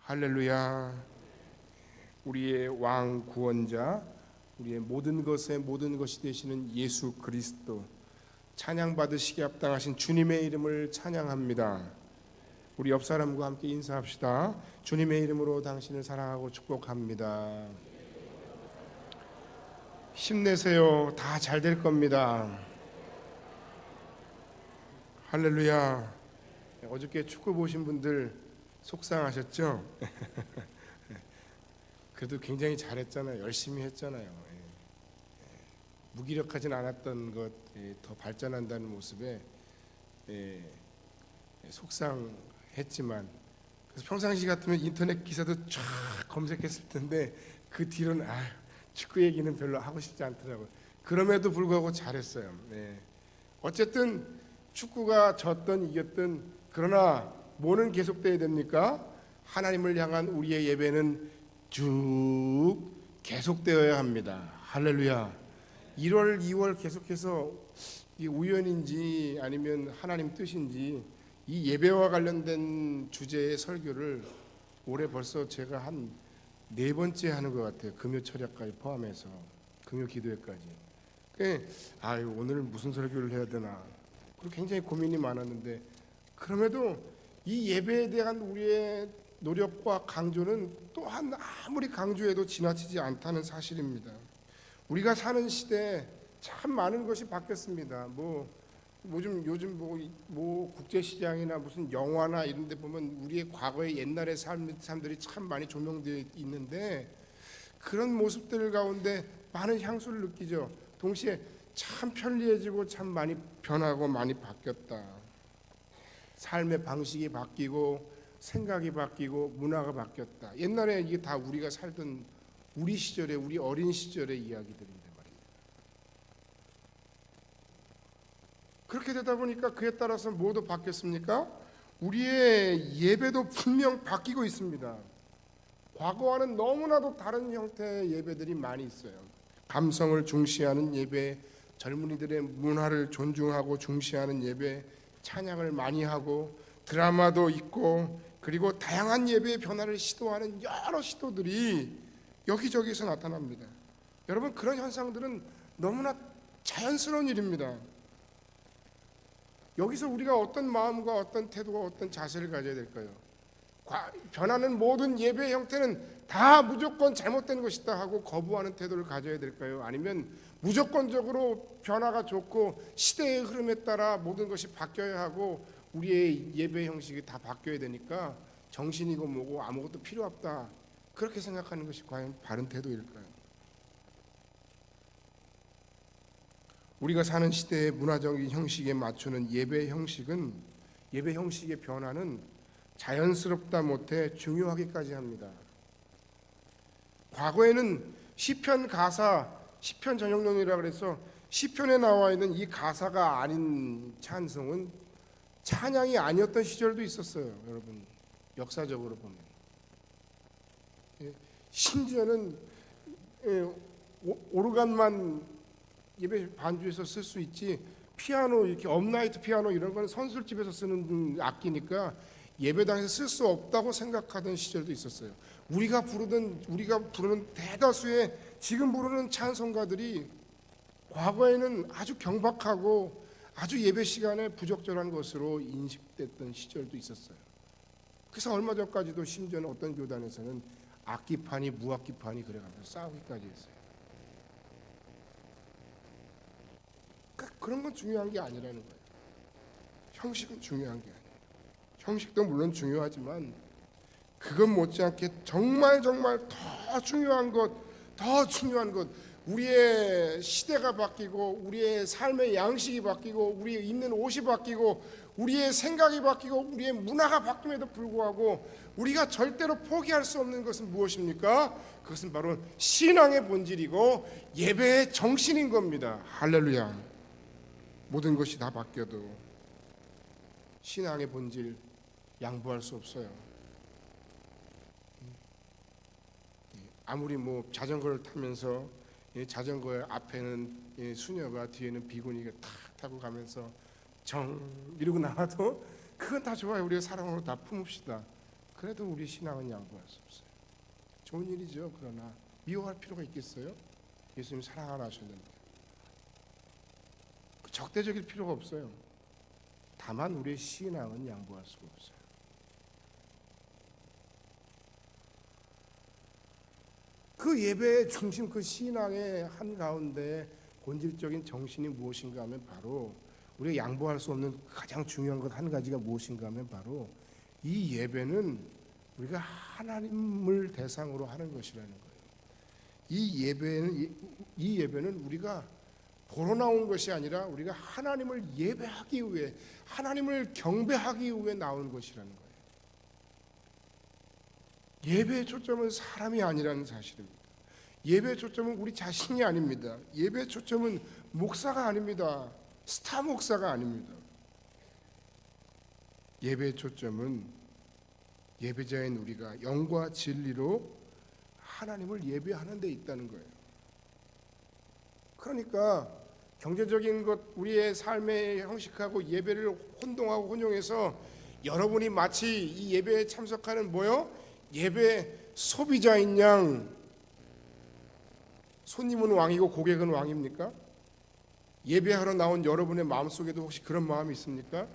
할렐루야. 우리의 왕 구원자, 우리의 모든 것의 모든 것이 되시는 예수 그리스도, 찬양 받으시기에 합당하신 주님의 이름을 찬양합니다. 우리 옆 사람과 함께 인사합시다. 주님의 이름으로 당신을 사랑하고 축복합니다. 힘내세요. 다 잘 될 겁니다. 할렐루야. 어저께 축구 보신 분들 속상하셨죠? 그래도 굉장히 잘했잖아요. 열심히 했잖아요. 무기력하진 않았던 것, 더 발전한다는 모습에 속상했지만, 그래서 평상시 같으면 인터넷 기사도 쫙 검색했을 텐데 그 뒤로는 축구 얘기는 별로 하고 싶지 않더라고요. 그럼에도 불구하고 잘했어요. 어쨌든 축구가 졌든 이겼든, 그러나 뭐는 계속돼야 됩니까? 하나님을 향한 우리의 예배는 쭉 계속되어야 합니다. 할렐루야. 1월, 2월 계속해서 이게 우연인지 아니면 하나님 뜻인지 이 예배와 관련된 주제의 설교를 올해 벌써 제가 한 4번째 하는 것 같아요. 금요 철야까지 포함해서 금요 기도회까지. 오늘 무슨 설교를 해야 되나, 그리고 굉장히 고민이 많았는데, 그럼에도 이 예배에 대한 우리의 노력과 강조는 또한 아무리 강조해도 지나치지 않다는 사실입니다. 우리가 사는 시대에 참 많은 것이 바뀌었습니다. 요즘 국제시장이나 무슨 영화나 이런 데 보면 우리의 과거의 옛날의 삶들이 참 많이 조명되어 있는데, 그런 모습들 가운데 많은 향수를 느끼죠. 동시에 참 편리해지고 참 많이 변하고 많이 바뀌었다. 삶의 방식이 바뀌고 생각이 바뀌고 문화가 바뀌었다. 옛날에 이게 다 우리가 살던 우리 시절에, 우리 어린 시절의 이야기들인데 말이에요. 그렇게 되다 보니까 그에 따라서 뭐도 바뀌었습니까? 우리의 예배도 분명 바뀌고 있습니다. 과거와는 너무나도 다른 형태의 예배들이 많이 있어요. 감성을 중시하는 예배, 젊은이들의 문화를 존중하고 중시하는 예배, 찬양을 많이 하고 드라마도 있고, 그리고 다양한 예배의 변화를 시도하는 여러 시도들이 여기저기서 나타납니다. 여러분, 그런 현상들은 너무나 자연스러운 일입니다. 여기서 우리가 어떤 마음과 어떤 태도와 어떤 자세를 가져야 될까요? 변하는 모든 예배 형태는 다 무조건 잘못된 것이다 하고 거부하는 태도를 가져야 될까요? 아니면 무조건적으로 변화가 좋고 시대의 흐름에 따라 모든 것이 바뀌어야 하고 우리의 예배 형식이 다 바뀌어야 되니까 정신이고 뭐고 아무것도 필요 없다, 그렇게 생각하는 것이 과연 바른 태도일까요? 우리가 사는 시대의 문화적인 형식에 맞추는 예배 형식의 변화는 자연스럽다 못해 중요하기까지 합니다. 과거에는 시편 가사, 시편 전용론이라 그래서 시편에 나와 있는 이 가사가 아닌 찬송은 찬양이 아니었던 시절도 있었어요. 여러분, 역사적으로 보면 심지어는 오르간만 예배 반주에서 쓸 수 있지, 피아노, 이렇게 업라이트 피아노 이런 건 선술집에서 쓰는 악기니까 예배당에서 쓸 수 없다고 생각하던 시절도 있었어요. 우리가 부르는 대다수의 지금 부르는 찬송가들이 과거에는 아주 경박하고 아주 예배 시간에 부적절한 것으로 인식됐던 시절도 있었어요. 그래서 얼마 전까지도 심지어는 어떤 교단에서는 악기판이 무악기판이 그래가면서 싸우기까지 했어요. 그러니까 그런 건 중요한 게 아니라는 거예요. 형식은 중요한 게 아니에요. 형식도 물론 중요하지만 그것 못지않게 정말 더 중요한 것, 우리의 시대가 바뀌고 우리의 삶의 양식이 바뀌고 우리의 입는 옷이 바뀌고 우리의 생각이 바뀌고 우리의 문화가 바뀜에도 불구하고 우리가 절대로 포기할 수 없는 것은 무엇입니까? 그것은 바로 신앙의 본질이고 예배의 정신인 겁니다. 할렐루야. 모든 것이 다 바뀌어도 신앙의 본질 양보할 수 없어요. 아무리 자전거를 타면서 자전거의 앞에는 수녀가 뒤에는 비구니가 탁 타고 가면서 정 이러고 나와도 그건 다 좋아요. 우리가 사랑으로 다 품읍시다. 그래도 우리 신앙은 양보할 수 없어요. 좋은 일이죠. 그러나 미워할 필요가 있겠어요? 예수님 사랑 안 하셨는데. 적대적일 필요가 없어요. 다만 우리의 신앙은 양보할 수가 없어요. 그 예배의 중심, 그 신앙의 한가운데 본질적인 정신이 무엇인가 하면 바로 우리가 양보할 수 없는 가장 중요한 것 한 가지가 무엇인가 하면 바로 이 예배는 우리가 하나님을 대상으로 하는 것이라는 거예요. 이 예배는 우리가 보러 나온 것이 아니라 우리가 하나님을 예배하기 위해, 하나님을 경배하기 위해 나온 것이라는 거예요. 예배의 초점은 사람이 아니라는 사실입니다. 예배의 초점은 우리 자신이 아닙니다. 예배의 초점은 목사가 아닙니다. 스타 목사가 아닙니다. 예배의 초점은 예배자인 우리가 영과 진리로 하나님을 예배하는 데 있다는 거예요. 그러니까 경제적인 것, 우리의 삶의 형식하고 예배를 혼동하고 혼용해서 여러분이 마치 이 예배에 참석하는 뭐요? 예배 소비자인 양, 손님은 왕이고 고객은 왕입니까? 예배하러 나온 여러분의 마음속에도 혹시 그런 마음이 있습니까?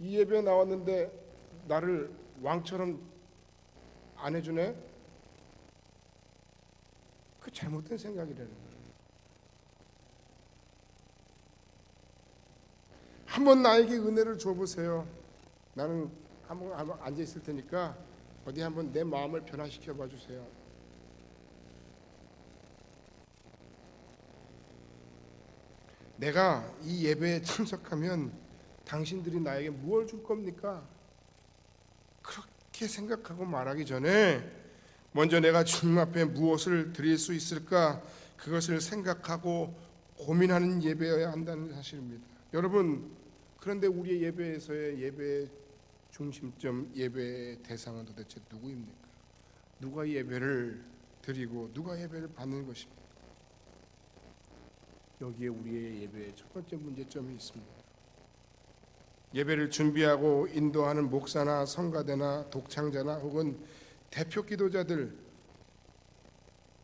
이 예배에 나왔는데 나를 왕처럼 안 해주네? 그 잘못된 생각이라는 거예요. 한번 나에게 은혜를 줘보세요. 나는 한번 앉아 있을 테니까 어디 한번 내 마음을 변화시켜 봐 주세요. 내가 이 예배에 참석하면 당신들이 나에게 무엇을 줄 겁니까? 그렇게 생각하고 말하기 전에 먼저 내가 주님 앞에 무엇을 드릴 수 있을까, 그것을 생각하고 고민하는 예배여야 한다는 사실입니다. 여러분, 그런데 우리의 예배에서의 예배의 중심점, 예배의 대상은 도대체 누구입니까? 누가 예배를 드리고 누가 예배를 받는 것입니까? 여기에 우리의 예배의 첫 번째 문제점이 있습니다. 예배를 준비하고 인도하는 목사나 성가대나 독창자나 혹은 대표 기도자들,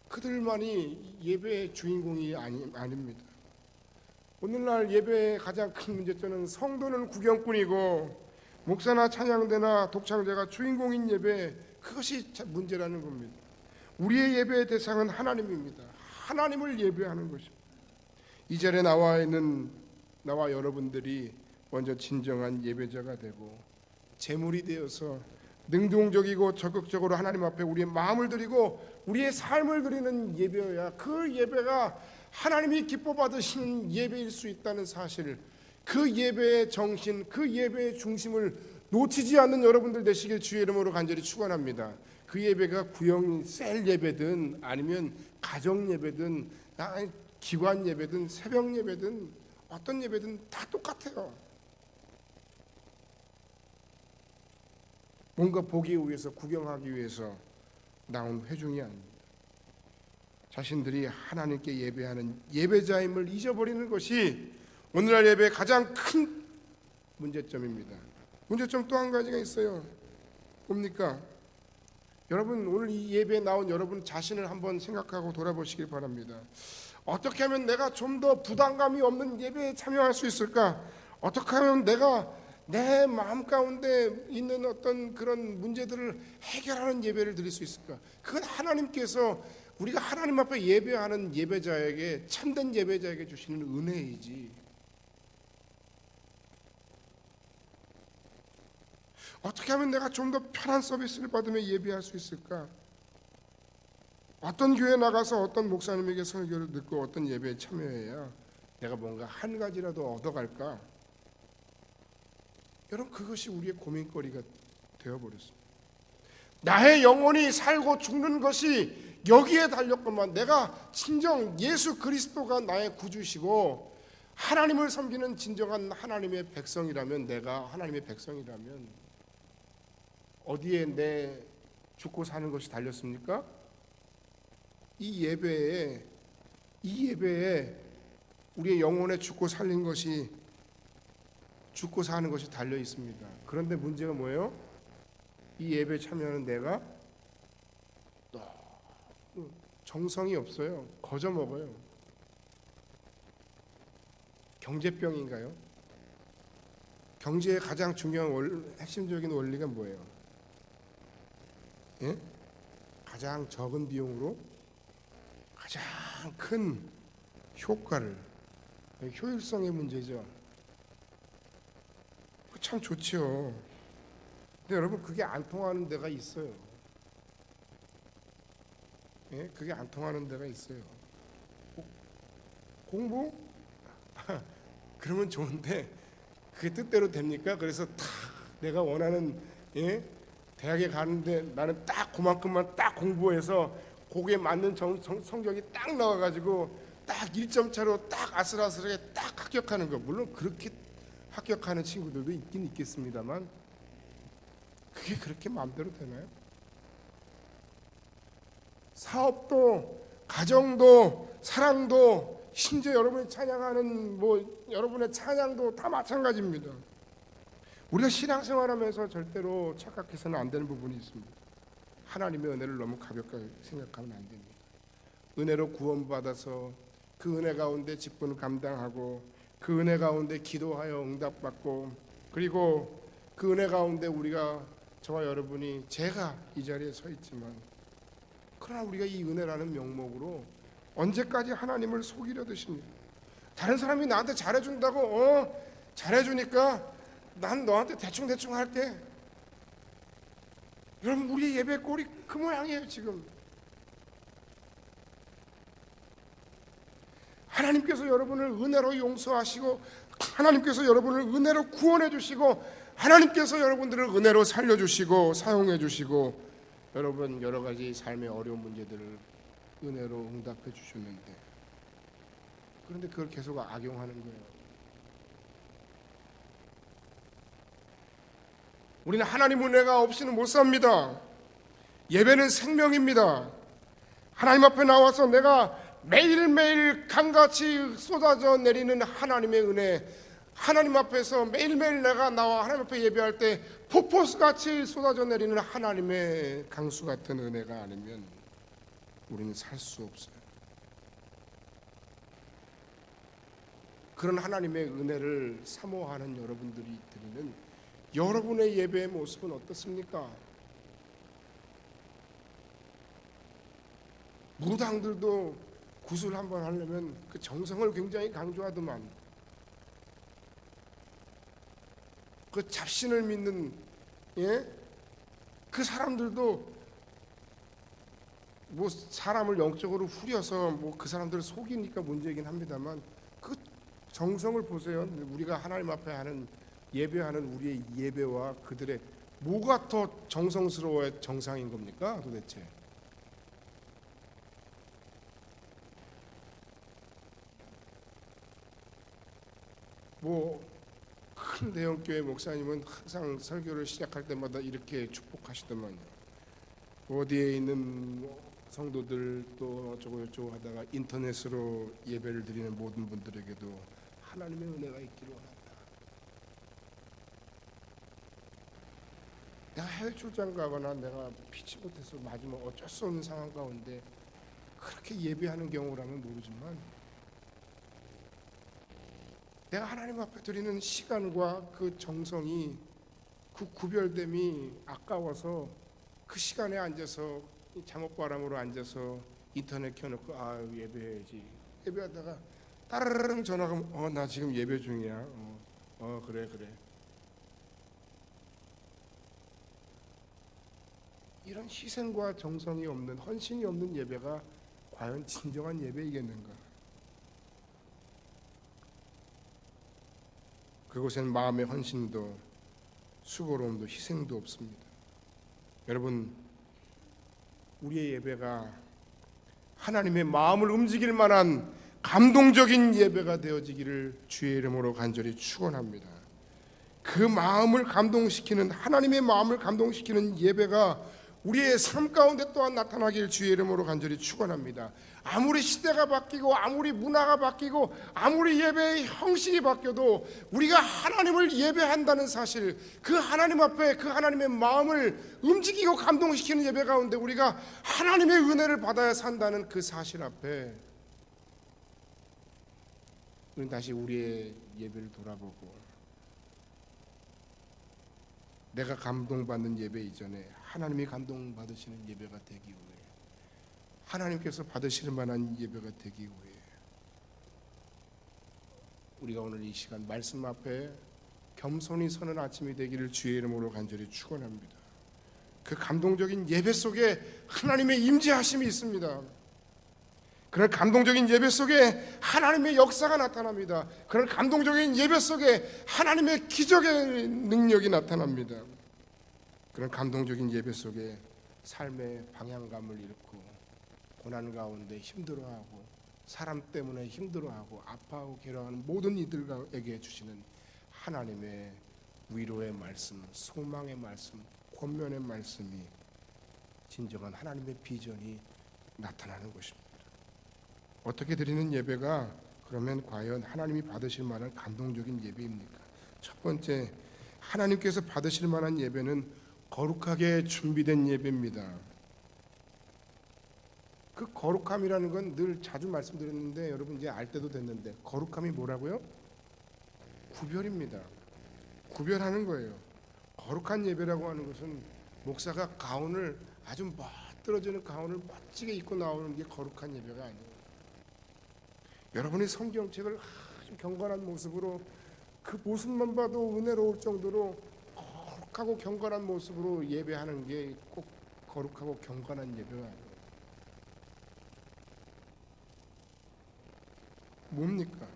그들만이 예배의 주인공이 아닙니다. 오늘날 예배의 가장 큰 문제점은 성도는 구경꾼이고 목사나 찬양대나 독창자가 주인공인 예배, 그것이 문제라는 겁니다. 우리의 예배의 대상은 하나님입니다. 하나님을 예배하는 것입니다. 이 자리에 나와 있는 나와 여러분들이 먼저 진정한 예배자가 되고 제물이 되어서 능동적이고 적극적으로 하나님 앞에 우리의 마음을 드리고 우리의 삶을 드리는 예배여야 그 예배가 하나님이 기뻐 받으시는 예배일 수 있다는 사실, 그 예배의 정신, 그 예배의 중심을 놓치지 않는 여러분들 되시길 주의 이름으로 간절히 축원합니다. 그 예배가 구역 셀 예배든 아니면 가정 예배든 기관 예배든 새벽 예배든 어떤 예배든 다 똑같아요. 뭔가 보기 위해서, 구경하기 위해서 나온 회중이 아닙니다. 자신들이 하나님께 예배하는 예배자임을 잊어버리는 것이 오늘날 예배의 가장 큰 문제점입니다. 문제점 또 한 가지가 있어요. 뭡니까? 여러분, 오늘 이 예배에 나온 여러분 자신을 한번 생각하고 돌아보시길 바랍니다. 어떻게 하면 내가 좀 더 부담감이 없는 예배에 참여할 수 있을까? 어떻게 하면 내가 내 마음 가운데 있는 어떤 그런 문제들을 해결하는 예배를 드릴 수 있을까? 그건 하나님께서 우리가 하나님 앞에 예배하는 예배자에게, 참된 예배자에게 주시는 은혜이지. 어떻게 하면 내가 좀 더 편한 서비스를 받으며 예배할 수 있을까? 어떤 교회 나가서 어떤 목사님에게 설교를 듣고 어떤 예배에 참여해야 내가 뭔가 한 가지라도 얻어갈까? 여러분, 그것이 우리의 고민거리가 되어버렸습니다. 나의 영혼이 살고 죽는 것이 여기에 달렸건만 내가 진정 예수 그리스도가 나의 구주시고 하나님을 섬기는 진정한 하나님의 백성이라면, 내가 하나님의 백성이라면 어디에 내 죽고 사는 것이 달렸습니까? 이 예배에 우리의 영혼에 죽고 살린 것이 죽고 사는 것이 달려 있습니다. 그런데 문제가 뭐예요? 이 예배 참여하는 내가 너무 정성이 없어요. 거저 먹어요. 경제병인가요? 경제의 가장 중요한 핵심적인 원리가 뭐예요? 예? 가장 적은 비용으로 가장 큰 효과를, 효율성의 문제죠. 참 좋죠. 근데 여러분 그게 안 통하는 데가 있어요. 예? 그게 안 통하는 데가 있어요. 공부? 그러면 좋은데 그게 뜻대로 됩니까? 그래서 딱 내가 원하는 대학에 가는데 나는 딱 그만큼만 딱 공부해서 거기에 맞는 성적이 딱 나와가지고 딱 1점 차로 딱 아슬아슬하게 딱 합격하는 거. 물론 그렇게 합격하는 친구들도 있긴 있겠습니다만 그게 그렇게 마음대로 되나요? 사업도 가정도 사랑도 심지어 여러분이 찬양하는 여러분의 찬양도 다 마찬가지입니다. 우리가 신앙생활하면서 절대로 착각해서는 안 되는 부분이 있습니다. 하나님의 은혜를 너무 가볍게 생각하면 안 됩니다. 은혜로 구원받아서 그 은혜 가운데 직분을 감당하고 그 은혜 가운데 기도하여 응답받고 그리고 그 은혜 가운데 우리가 저와 여러분이 제가 이 자리에 서 있지만 그러나 우리가 이 은혜라는 명목으로 언제까지 하나님을 속이려 드십니까? 다른 사람이 나한테 잘해준다고 잘해주니까 난 너한테 대충 할게. 여러분 우리의 예배 꼴이 그 모양이에요. 지금 하나님께서 여러분을 은혜로 용서하시고 하나님께서 여러분을 은혜로 구원해 주시고 하나님께서 여러분들을 은혜로 살려주시고 사용해 주시고 여러분 여러 가지 삶의 어려운 문제들을 은혜로 응답해 주셨는데 그런데 그걸 계속 악용하는 거예요. 우리는 하나님 은혜가 없이는 못 삽니다. 예배는 생명입니다. 하나님 앞에 나와서 내가 매일매일 강같이 쏟아져 내리는 하나님의 은혜, 하나님 앞에서 매일매일 내가 나와 하나님 앞에 예배할 때 폭포수같이 쏟아져 내리는 하나님의 강수 같은 은혜가 아니면 우리는 살 수 없어요. 그런 하나님의 은혜를 사모하는 여러분들이 드리는 여러분의 예배의 모습은 어떻습니까? 무당들도 구슬 한번 하려면 그 정성을 굉장히 강조하더만 그 잡신을 믿는 그 사람들도 사람을 영적으로 후려서 그 사람들을 속이니까 문제이긴 합니다만 그 정성을 보세요. 우리가 하나님 앞에 하는 예배하는 우리의 예배와 그들의 뭐가 더 정성스러워야 정상인 겁니까 도대체? 큰 대형교회 목사님은 항상 설교를 시작할 때마다 이렇게 축복하시더만요. 어디에 있는 성도들 또 어쩌고 저쩌고 하다가 인터넷으로 예배를 드리는 모든 분들에게도 하나님의 은혜가 있기를 원한다. 내가 해외 출장 가거나 내가 피치 못해서 맞으면 어쩔 수 없는 상황 가운데 그렇게 예배하는 경우라면 모르지만 내가 하나님 앞에 드리는 시간과 그 정성이 그 구별됨이 아까워서 그 시간에 앉아서 잠옷바람으로 앉아서 인터넷 켜놓고 예배해야지 예배하다가 따르릉 전화가 오면 나 지금 예배 중이야. 그래 이런 희생과 정성이 없는 헌신이 없는 예배가 과연 진정한 예배이겠는가? 그곳엔 마음의 헌신도 수고로움도 희생도 없습니다. 여러분 우리의 예배가 하나님의 마음을 움직일 만한 감동적인 예배가 되어지기를 주의 이름으로 간절히 축원합니다. 그 마음을 감동시키는 하나님의 마음을 감동시키는 예배가 우리의 삶 가운데 또한 나타나길 주의 이름으로 간절히 축원합니다. 아무리 시대가 바뀌고 아무리 문화가 바뀌고 아무리 예배의 형식이 바뀌어도 우리가 하나님을 예배한다는 사실, 그 하나님 앞에 그 하나님의 마음을 움직이고 감동시키는 예배 가운데 우리가 하나님의 은혜를 받아야 산다는 그 사실 앞에 우리는 다시 우리의 예배를 돌아보고 내가 감동받는 예배 이전에 하나님이 감동받으시는 예배가 되기 위해, 하나님께서 받으실 만한 예배가 되기 위해 우리가 오늘 이 시간 말씀 앞에 겸손히 서는 아침이 되기를 주의 이름으로 간절히 축원합니다. 그 감동적인 예배 속에 하나님의 임재하심이 있습니다. 그런 감동적인 예배 속에 하나님의 역사가 나타납니다. 그런 감동적인 예배 속에 하나님의 기적의 능력이 나타납니다. 그런 감동적인 예배 속에 삶의 방향감을 잃고 고난 가운데 힘들어하고 사람 때문에 힘들어하고 아파하고 괴로워하는 모든 이들에게 주시는 하나님의 위로의 말씀, 소망의 말씀, 권면의 말씀이 진정한 하나님의 비전이 나타나는 것입니다. 어떻게 드리는 예배가 그러면 과연 하나님이 받으실 만한 감동적인 예배입니까? 첫 번째, 하나님께서 받으실 만한 예배는 거룩하게 준비된 예배입니다. 그 거룩함이라는 건 늘 자주 말씀드렸는데 여러분 이제 알 때도 됐는데, 거룩함이 뭐라고요? 구별입니다. 구별하는 거예요. 거룩한 예배라고 하는 것은 목사가 가운을 아주 멋들어지는 가운을 멋지게 입고 나오는 게 거룩한 예배가 아니에요. 여러분이 성경책을 아주 경건한 모습으로, 그 모습만 봐도 은혜로울 정도로 거룩하고 경건한 모습으로 예배하는 게 꼭 거룩하고 경건한 예배가 아니에요. 뭡니까?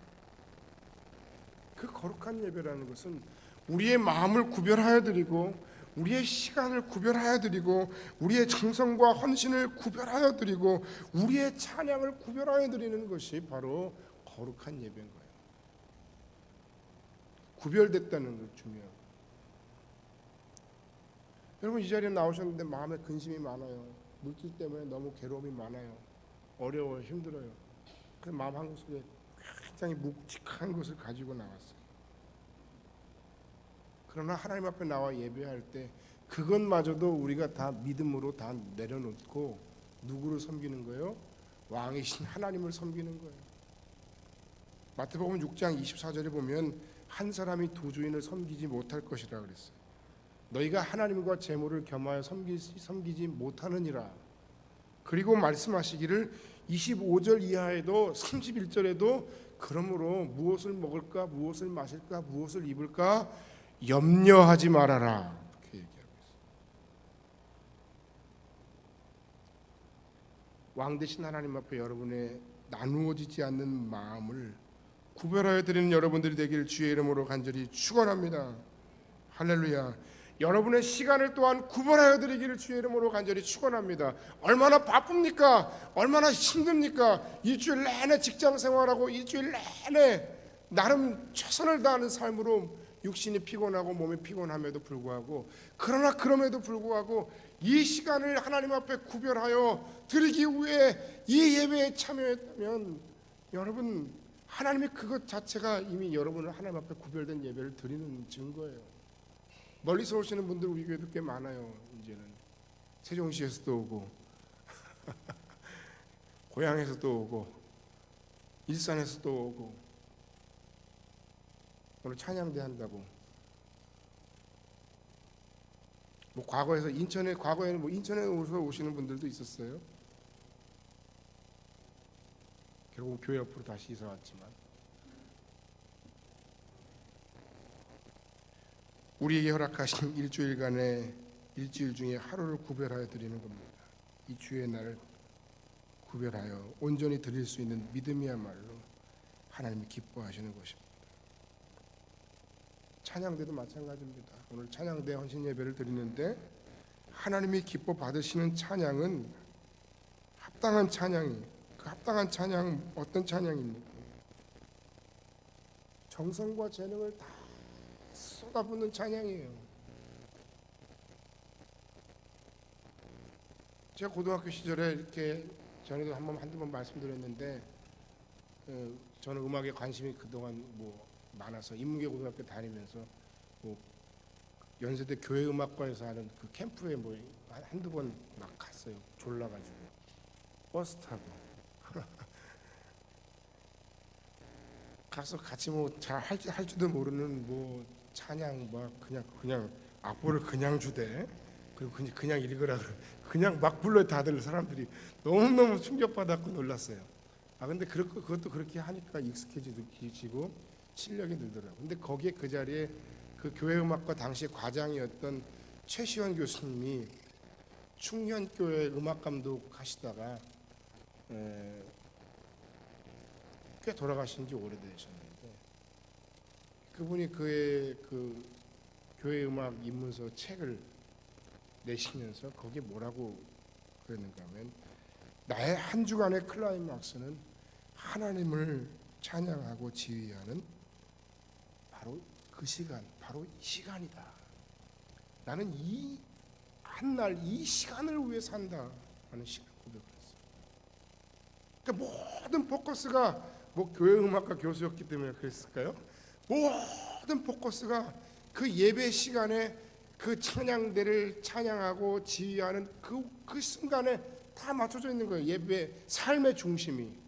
그 거룩한 예배라는 것은 우리의 마음을 구별하여 드리고 우리의 시간을 구별하여 드리고 우리의 정성과 헌신을 구별하여 드리고 우리의 찬양을 구별하여 드리는 것이 바로 거룩한 예배인 거예요. 구별됐다는 것 중요해요. 여러분 이 자리에 나오셨는데 마음에 근심이 많아요. 물질 때문에 너무 괴로움이 많아요. 어려워요. 힘들어요. 그 마음 한구석에 굉장히 묵직한 것을 가지고 나왔어요. 그러나 하나님 앞에 나와 예배할 때 그것마저도 우리가 다 믿음으로 다 내려놓고 누구를 섬기는 거예요? 왕이신 하나님을 섬기는 거예요. 마태복음 6장 24절에 보면 한 사람이 두 주인을 섬기지 못할 것이라 그랬어요. 너희가 하나님과 재물을 겸하여 섬기지 못하느니라. 그리고 말씀하시기를 25절 이하에도 31절에도 그러므로 무엇을 먹을까 무엇을 마실까 무엇을 입을까 염려하지 말아라, 그렇게 얘기하고 있어요. 왕 되신 하나님 앞에 여러분의 나누어지지 않는 마음을 구별하여 드리는 여러분들이 되기를 주의 이름으로 간절히 축원합니다. 할렐루야. 여러분의 시간을 또한 구별하여 드리기를 주의 이름으로 간절히 축원합니다. 얼마나 바쁩니까? 얼마나 힘듭니까? 일주일 내내 직장 생활하고 일주일 내내 나름 최선을 다하는 삶으로 육신이 피곤하고 몸이 피곤함에도 불구하고, 그러나 그럼에도 불구하고 이 시간을 하나님 앞에 구별하여 드리기 위해 이 예배에 참여했다면 여러분, 하나님이 그것 자체가 이미 여러분을 하나님 앞에 구별된 예배를 드리는 증거예요. 멀리서 오시는 분들 우리 교회도 꽤 많아요. 이제는 세종시에서도 오고 고향에서도 오고 일산에서도 오고, 오늘 찬양대 한다고 뭐 과거에는 인천에 오시는 분들도 있었어요. 결국 교회 옆으로 다시 이사 왔지만 우리에게 허락하신 일주일간의 일주일 중에 하루를 구별하여 드리는 겁니다. 이 주의 날을 구별하여 온전히 드릴 수 있는 믿음이야말로 하나님이 기뻐하시는 것입니다. 찬양대도 마찬가지입니다. 오늘 찬양대 헌신 예배를 드리는데 하나님이 기뻐 받으시는 찬양은 합당한 찬양이, 그 합당한 찬양 어떤 찬양입니까? 정성과 재능을 다 쏟아붓는 찬양이에요. 제가 고등학교 시절에 이렇게 전에도 한두 번 말씀드렸는데 저는 음악에 관심이 그동안 많아서 인문계 고등학교 다니면서 뭐 연세대 교회 음악과에서 하는 그 캠프에 한두 번 막 갔어요. 졸라가지고 버스 타고 가서 같이 잘 할지도 모르는 찬양 그냥 악보를 그냥 주대. 그리고 그냥 읽으라 그냥 막 불러. 다들 사람들이 너무너무 충격받았고 놀랐어요. 근데 그것도 그렇게 하니까 익숙해지고 실력이 늘더라고요. 근데 거기에 그 자리에 그 교회음악과 당시 과장이었던 최시원 교수님이 충현교회 음악감독 하시다가 꽤 돌아가신 지 오래되셨는데 그분이 그의 그 교회음악 입문서 책을 내시면서 거기에 뭐라고 그랬는가 하면 나의 한 주간의 클라이막스는 하나님을 찬양하고 지휘하는 바로 그 시간, 바로 이 시간이다. 나는 이 한날 이 시간을 위해 산다 하는 시간 고백을 했어요. 그러니까 모든 포커스가 교회 음악가 교수였기 때문에 그랬을까요? 모든 포커스가 그 예배 시간에 그 찬양대를 찬양하고 지휘하는 그 순간에 다 맞춰져 있는 거예요. 예배 삶의 중심이.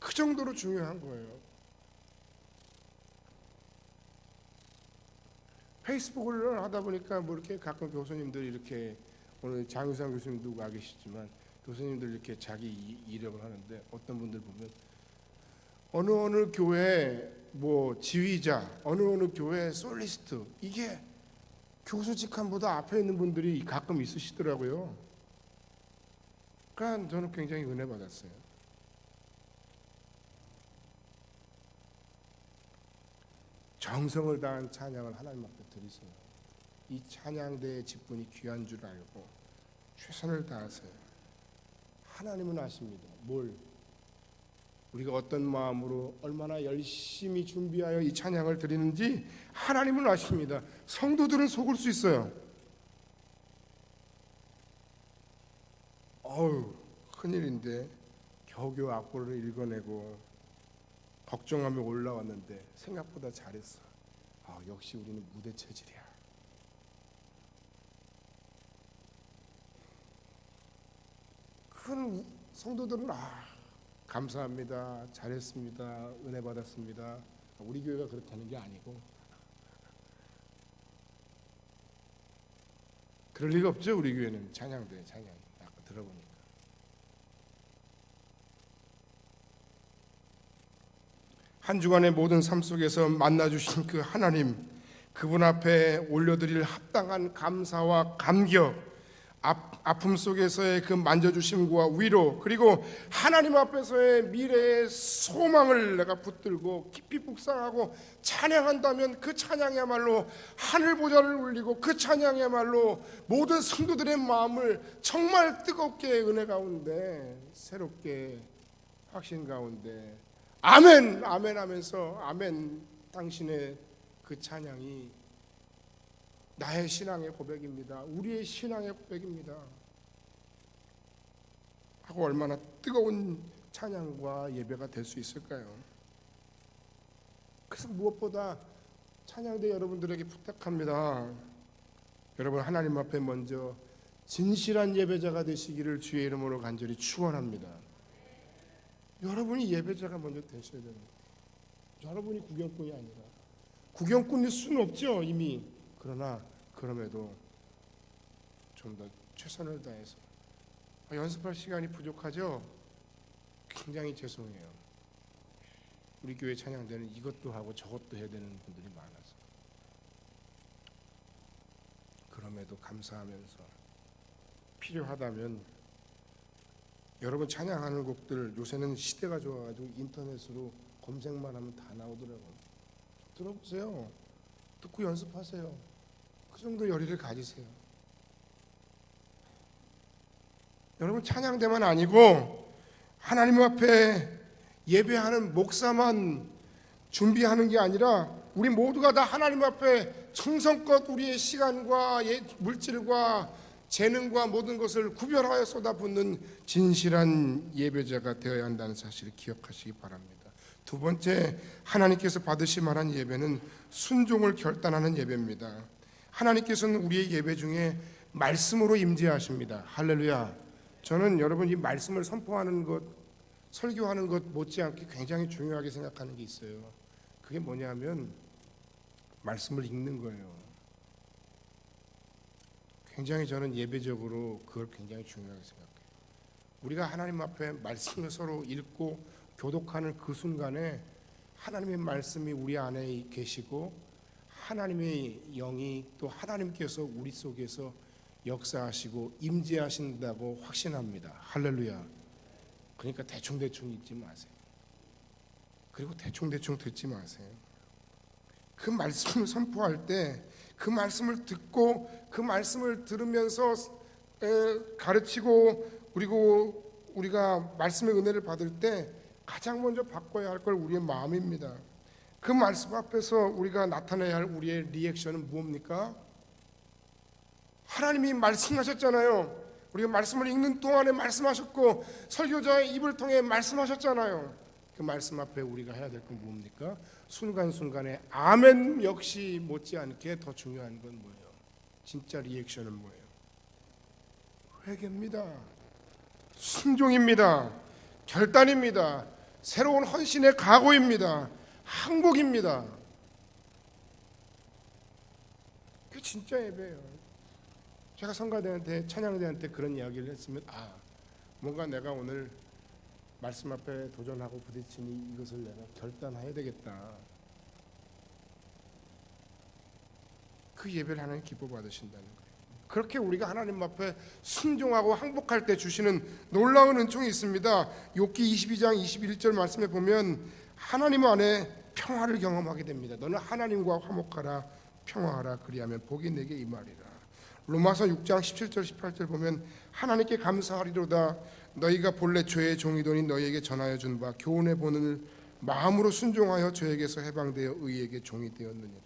그 정도로 중요한 거예요. 페이스북을 하다 보니까 이렇게 가끔 교수님들 이렇게 오늘 장유상 교수님도 와 계시지만 교수님들 이렇게 자기 이력을 하는데 어떤 분들 보면 어느 교회 지휘자, 어느 교회 솔리스트, 이게 교수 직함보다 앞에 있는 분들이 가끔 있으시더라고요. 그러니까 저는 굉장히 은혜 받았어요. 정성을 다한 찬양을 하나님 앞에 드리세요. 이 찬양대의 직분이 귀한 줄 알고 최선을 다하세요. 하나님은 아십니다. 우리가 어떤 마음으로 얼마나 열심히 준비하여 이 찬양을 드리는지 하나님은 아십니다. 성도들은 속을 수 있어요. 큰일인데 겨우겨우 악보를 읽어내고 걱정하며 올라왔는데 생각보다 잘했어. 역시 우리는 무대 체질이야. 큰 성도들은 감사합니다. 잘했습니다. 은혜 받았습니다. 우리 교회가 그렇다는 게 아니고 그럴 리가 없죠. 우리 교회는 찬양대 찬양 아까 들어보니까 한 주간의 모든 삶 속에서 만나주신 그 하나님, 그분 앞에 올려드릴 합당한 감사와 감격, 아픔 속에서의 그 만져주심과 위로, 그리고 하나님 앞에서의 미래의 소망을 내가 붙들고 깊이 묵상하고 찬양한다면 그 찬양이야말로 하늘 보좌를 울리고 그 찬양이야말로 모든 성도들의 마음을 정말 뜨겁게 은혜 가운데 새롭게 확신 가운데 아멘 아멘 하면서 아멘, 당신의 그 찬양이 나의 신앙의 고백입니다. 우리의 신앙의 고백입니다. 하고 얼마나 뜨거운 찬양과 예배가 될 수 있을까요? 그래서 무엇보다 찬양대 여러분들에게 부탁합니다. 여러분 하나님 앞에 먼저 진실한 예배자가 되시기를 주의 이름으로 간절히 축원합니다. 여러분이 예배자가 먼저 되셔야 됩니다. 여러분이 구경꾼이 아니라, 구경꾼일 수는 없죠 이미. 그러나 그럼에도 좀 더 최선을 다해서 연습할 시간이 부족하죠? 굉장히 죄송해요. 우리 교회 찬양대는 이것도 하고 저것도 해야 되는 분들이 많아서 그럼에도 감사하면서 필요하다면 여러분 찬양하는 곡들 요새는 시대가 좋아가지고 인터넷으로 검색만 하면 다 나오더라고요. 들어보세요. 듣고 연습하세요. 그 정도 열의를 가지세요. 여러분 찬양대만 아니고 하나님 앞에 예배하는 목사만 준비하는 게 아니라 우리 모두가 다 하나님 앞에 정성껏 우리의 시간과 물질과 재능과 모든 것을 구별하여 쏟아붓는 진실한 예배자가 되어야 한다는 사실을 기억하시기 바랍니다. 두 번째, 하나님께서 받으실 만한 예배는 순종을 결단하는 예배입니다. 하나님께서는 우리의 예배 중에 말씀으로 임재하십니다. 할렐루야. 저는 여러분 이 말씀을 선포하는 것, 설교하는 것 못지않게 굉장히 중요하게 생각하는 게 있어요. 그게 뭐냐면 말씀을 읽는 거예요. 굉장히 저는 예배적으로 그걸 굉장히 중요하게 생각해요. 우리가 하나님 앞에 말씀을 서로 읽고 교독하는 그 순간에 하나님의 말씀이 우리 안에 계시고 하나님의 영이 또 하나님께서 우리 속에서 역사하시고 임재하신다고 확신합니다. 할렐루야. 그러니까 대충대충 읽지 마세요. 그리고 대충대충 듣지 마세요. 그 말씀을 선포할 때 그 말씀을 듣고 그 말씀을 들으면서 가르치고 그리고 우리가 말씀의 은혜를 받을 때 가장 먼저 바꿔야 할 걸 우리의 마음입니다. 그 말씀 앞에서 우리가 나타내야 할 우리의 리액션은 무엇입니까? 하나님이 말씀하셨잖아요. 우리가 말씀을 읽는 동안에 말씀하셨고 설교자의 입을 통해 말씀하셨잖아요. 그 말씀 앞에 우리가 해야 될 건 뭡니까? 순간순간에 아멘 역시 못지않게 더 중요한 건 뭐예요? 진짜 리액션은 뭐예요? 회개입니다. 순종입니다. 결단입니다. 새로운 헌신의 각오입니다. 항복입니다. 그게 진짜 예배예요. 제가 성가대한테 찬양대한테 그런 이야기를 했으면 뭔가 내가 오늘 말씀 앞에 도전하고 부딪히니 이것을 내가 결단해야 되겠다. 그 예배를 하나님 기뻐 받으신다는 거예요. 그렇게 우리가 하나님 앞에 순종하고 항복할 때 주시는 놀라운 은총이 있습니다. 욥기 22장 21절 말씀에 보면 하나님 안에 평화를 경험하게 됩니다. 너는 하나님과 화목하라 평화하라 그리하면 복이 내게 임하리라. 로마서 6장 17절 18절 보면 하나님께 감사하리로다 너희가 본래 죄의 종이더니 너희에게 전하여 준 바 교훈의 본을 마음으로 순종하여 죄에게서 해방되어 의에게 종이 되었느니라.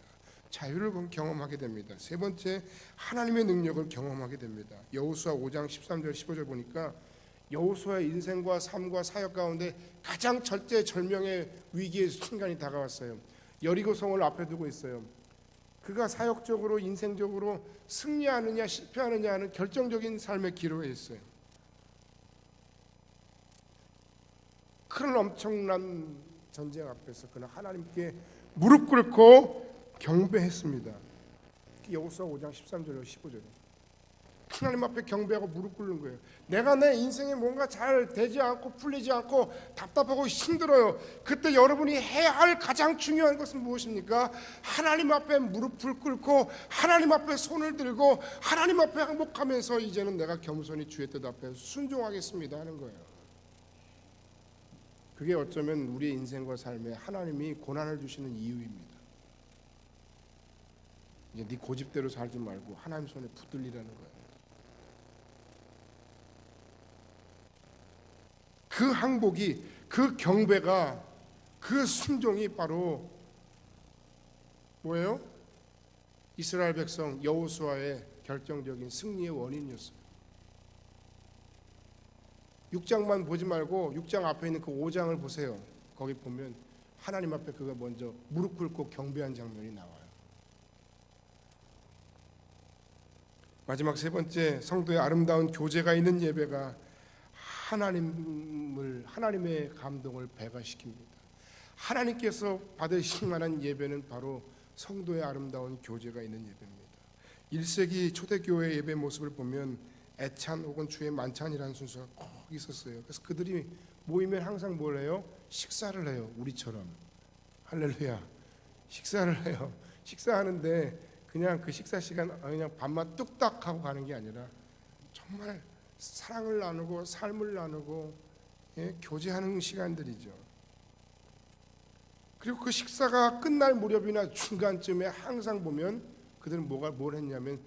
자유를 경험하게 됩니다. 세 번째, 하나님의 능력을 경험하게 됩니다. 여호수아 5장 13절 15절 보니까 여호수아의 인생과 삶과 사역 가운데 가장 절대절명의 위기의 순간이 다가왔어요. 여리고 성을 앞에 두고 있어요. 그가 사역적으로 인생적으로 승리하느냐 실패하느냐 하는 결정적인 삶의 기로에 있어요. 그런 엄청난 전쟁 앞에서 그는 하나님께 무릎 꿇고 경배했습니다. 여호수아 5장 13절로 15절에 하나님 앞에 경배하고 무릎 꿇는 거예요. 내가 내 인생에 뭔가 잘 되지 않고 풀리지 않고 답답하고 힘들어요. 그때 여러분이 해야 할 가장 중요한 것은 무엇입니까? 하나님 앞에 무릎을 꿇고 하나님 앞에 손을 들고 하나님 앞에 항복하면서 이제는 내가 겸손히 주의 뜻 앞에 순종하겠습니다 하는 거예요. 그게 어쩌면 우리의 인생과 삶에 하나님이 고난을 주시는 이유입니다. 이제 네 고집대로 살지 말고 하나님 손에 붙들리라는 거예요. 그 항복이, 그 경배가, 그 순종이 바로 뭐예요? 이스라엘 백성 여호수아의 결정적인 승리의 원인이었어요. 6장만 보지 말고 6장 앞에 있는 그 5장을 보세요. 거기 보면 하나님 앞에 그가 먼저 무릎 꿇고 경배한 장면이 나와요. 마지막 세 번째, 성도의 아름다운 교제가 있는 예배가 하나님의 감동을 배가시킵니다. 하나님께서 받으실 만한 예배는 바로 성도의 아름다운 교제가 있는 예배입니다. 1세기 초대교회 예배 모습을 보면 애찬 혹은 주의 만찬이라는 순서가 꼭 있었어요. 그래서 그들이 모이면 항상 뭘 해요? 식사를 해요. 우리처럼. 할렐루야. 식사를 해요. 식사하는데 그냥 그 식사 시간 그냥 밥만 뚝딱 하고 가는 게 아니라 정말 사랑을 나누고 삶을 나누고 교제하는 시간들이죠. 그리고 그 식사가 끝날 무렵이나 중간쯤에 항상 보면 그들은 뭘 했냐면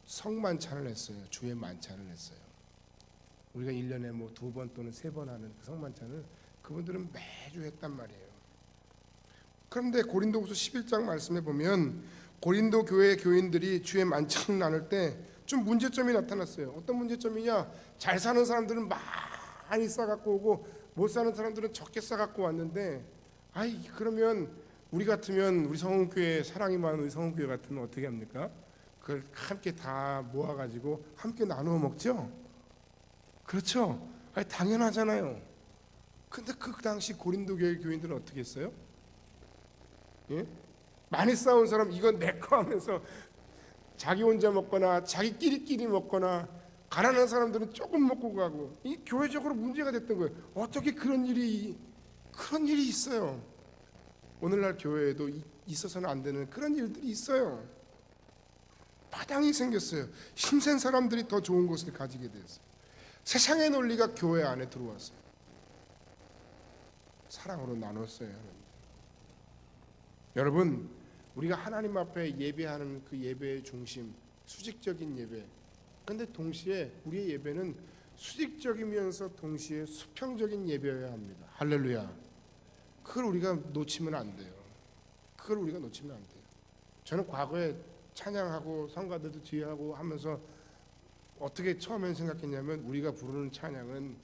성만찬을 했어요. 주의 만찬을 했어요. 우리가 1년에 뭐 2번 또는 3번 하는 그 성만찬을 그분들은 매주 했단 말이에요. 그런데 고린도후서 11장 말씀에 보면 고린도 교회 교인들이 주의 만찬을 나눌 때 좀 문제점이 나타났어요. 어떤 문제점이냐? 잘 사는 사람들은 많이 싸갖고 오고 못 사는 사람들은 적게 싸갖고 왔는데, 아이 그러면 우리 같으면, 우리 성흥교회, 사랑이 많은 우리 성흥교회 같으면 어떻게 합니까? 그걸 함께 다 모아가지고 함께 나누어 먹죠. 그렇죠? 아니 당연하잖아요. 근데 그 당시 고린도 교회 교인들은 어떻게 했어요? 예? 많이 싸운 사람 이건 내 거 하면서 자기 혼자 먹거나 자기끼리끼리 먹거나, 가난한 사람들은 조금 먹고 가고, 이 교회적으로 문제가 됐던 거예요. 어떻게 그런 일이 있어요? 오늘날 교회에도 있어서는 안 되는 그런 일들이 있어요. 파당이 생겼어요. 힘센 사람들이 더 좋은 것을 가지게 됐어요. 세상의 논리가 교회 안에 들어왔어요. 사랑으로 나눴어요. 여러분, 우리가 하나님 앞에 예배하는 그 예배의 중심, 수직적인 예배. 근데 동시에 우리의 예배는 수직적이면서 동시에 수평적인 예배여야 합니다. 할렐루야. 그걸 우리가 놓치면 안 돼요. 저는 과거에 찬양하고 성가대도 뒤에 하고 하면서 어떻게 처음엔 생각했냐면, 우리가 부르는 찬양은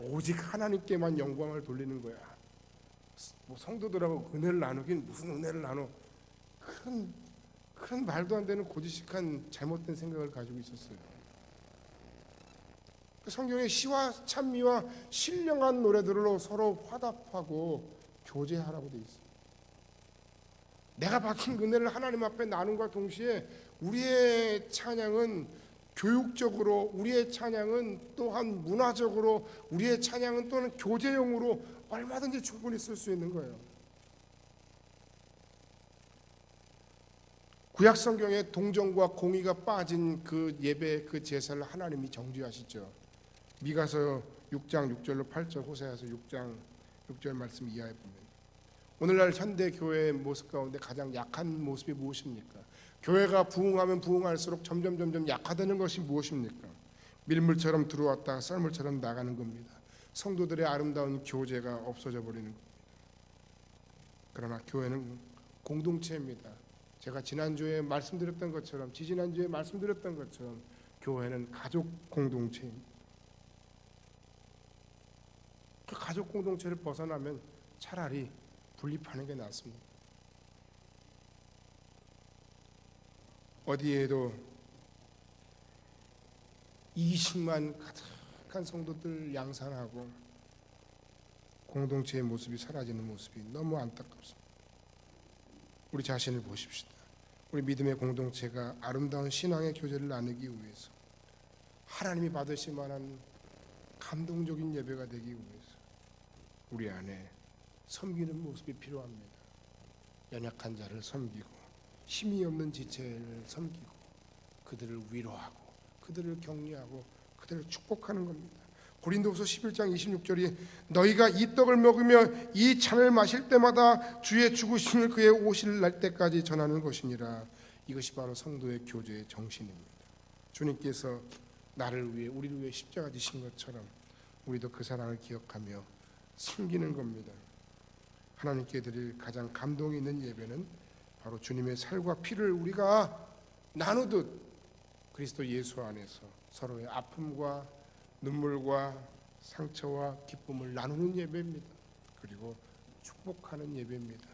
오직 하나님께만 영광을 돌리는 거야. 뭐 성도들하고 은혜를 나누긴 무슨 은혜를 나눠. 그런 말도 안 되는 고지식한 잘못된 생각을 가지고 있었어요. 성경에 시와 찬미와 신령한 노래들로 서로 화답하고 교제하라고 돼 있어요. 내가 받은 은혜를 하나님 앞에 나눈과 동시에 우리의 찬양은 교육적으로, 우리의 찬양은 또한 문화적으로, 우리의 찬양은 또는 교제용으로 얼마든지 충분히 쓸 수 있는 거예요. 구약 성경에 동정과 공의가 빠진 그 예배, 그 제사를 하나님이 정죄하시죠. 미가서 6장 6절로 8절, 호세아서 6장 6절 말씀 이하에 보면, 오늘날 현대 교회의 모습 가운데 가장 약한 모습이 무엇입니까? 교회가 부흥하면 부흥할수록 점점 약화되는 것이 무엇입니까? 밀물처럼 들어왔다가 썰물처럼 나가는 겁니다. 성도들의 아름다운 교제가 없어져 버리는 겁니다. 그러나 교회는 공동체입니다. 제가 지난주에 말씀드렸던 것처럼, 지지난주에 말씀드렸던 것처럼 교회는 가족 공동체입니다. 그 가족 공동체를 벗어나면 차라리 분립하는 게 낫습니다. 어디에도 이기심만 가득한 성도들 양산하고 공동체의 모습이 사라지는 모습이 너무 안타깝습니다. 우리 자신을 보십시다. 우리 믿음의 공동체가 아름다운 신앙의 교제를 나누기 위해서, 하나님이 받으실 만한 감동적인 예배가 되기 위해서 우리 안에 섬기는 모습이 필요합니다. 연약한 자를 섬기고, 힘이 없는 지체를 섬기고, 그들을 위로하고, 그들을 격려하고, 그들을 축복하는 겁니다. 고린도후서 11장 26절이 너희가 이 떡을 먹으며 이 잔을 마실 때마다 주의 죽으심을 그의 오실 날 때까지 전하는 것이니라. 이것이 바로 성도의 교제의 정신입니다. 주님께서 나를 위해, 우리를 위해 십자가 지신 것처럼 우리도 그 사랑을 기억하며 섬기는 겁니다. 하나님께 드릴 가장 감동이 있는 예배는 바로 주님의 살과 피를 우리가 나누듯 그리스도 예수 안에서 서로의 아픔과 눈물과 상처와 기쁨을 나누는 예배입니다. 그리고 축복하는 예배입니다.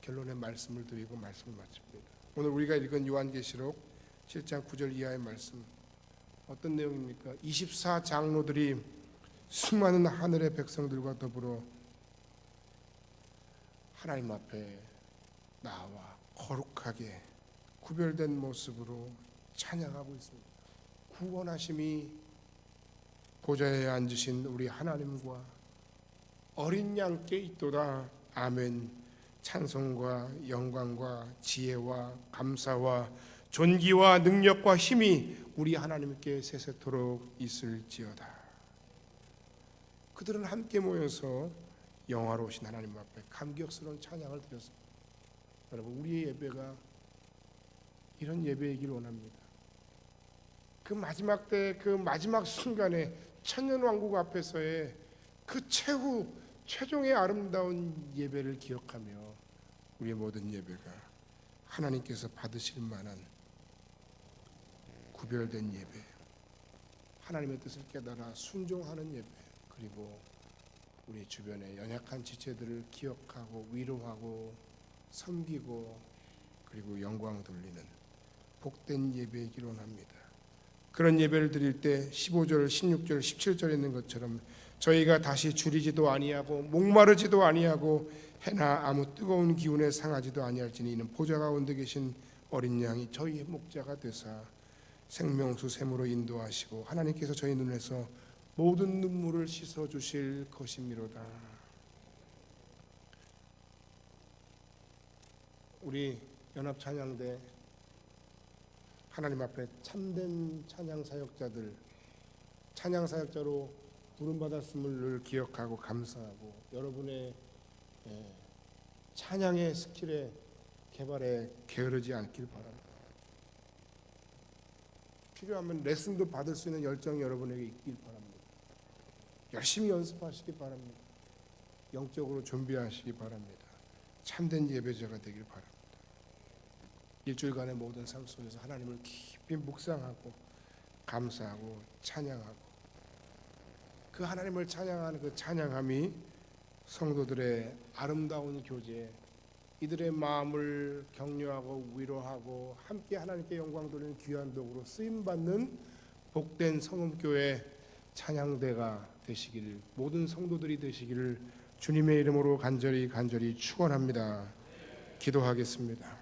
결론의 말씀을 드리고 말씀을 마칩니다. 오늘 우리가 읽은 요한계시록 7장 9절 이하의 말씀, 어떤 내용입니까? 24장로들이 수많은 하늘의 백성들과 더불어 하나님 앞에 나와 거룩하게 구별된 모습으로 찬양하고 있습니다. 구원하심이 보좌에 앉으신 우리 하나님과 어린 양께 있도다. 아멘. 찬송과 영광과 지혜와 감사와 존귀와 능력과 힘이 우리 하나님께 세세토록 있을지어다. 그들은 함께 모여서 영화로우신 하나님 앞에 감격스러운 찬양을 드렸습니다. 여러분, 우리의 예배가 이런 예배이길 원합니다. 그 마지막 때, 그 마지막 순간에 천년왕국 앞에서의 그 최종의 아름다운 예배를 기억하며 우리의 모든 예배가 하나님께서 받으실 만한 구별된 예배, 하나님의 뜻을 깨달아 순종하는 예배, 그리고 우리 주변의 연약한 지체들을 기억하고 위로하고 섬기고 그리고 영광 돌리는 복된 예배이기로 합니다. 그런 예배를 드릴 때 15절, 16절, 17절에 있는 것처럼 저희가 다시 줄이지도 아니하고 목마르지도 아니하고 해나 아무 뜨거운 기운에 상하지도 아니할지니 이는 보좌 가운데 계신 어린 양이 저희의 목자가 되사 생명수 샘으로 인도하시고 하나님께서 저희 눈에서 모든 눈물을 씻어 주실 것이미로다. 우리 연합찬양대 하나님 앞에 참된 찬양 사역자들, 찬양 사역자로 부름받았음을 기억하고 감사하고 여러분의 찬양의 스킬의 개발에 게으르지 않길 바랍니다. 필요하면 레슨도 받을 수 있는 열정이 여러분에게 있길 바랍니다. 열심히 연습하시기 바랍니다. 영적으로 준비하시기 바랍니다. 참된 예배자가 되길 바랍니다. 일주일간의 모든 삶 속에서 하나님을 깊이 묵상하고 감사하고 찬양하고 그 하나님을 찬양하는 그 찬양함이 성도들의 아름다운 교제, 이들의 마음을 격려하고 위로하고 함께 하나님께 영광 돌리는 귀한 도구로 쓰임받는 복된 성음교회 찬양대가 되시기를, 모든 성도들이 되시기를 주님의 이름으로 간절히 축원합니다. 기도하겠습니다.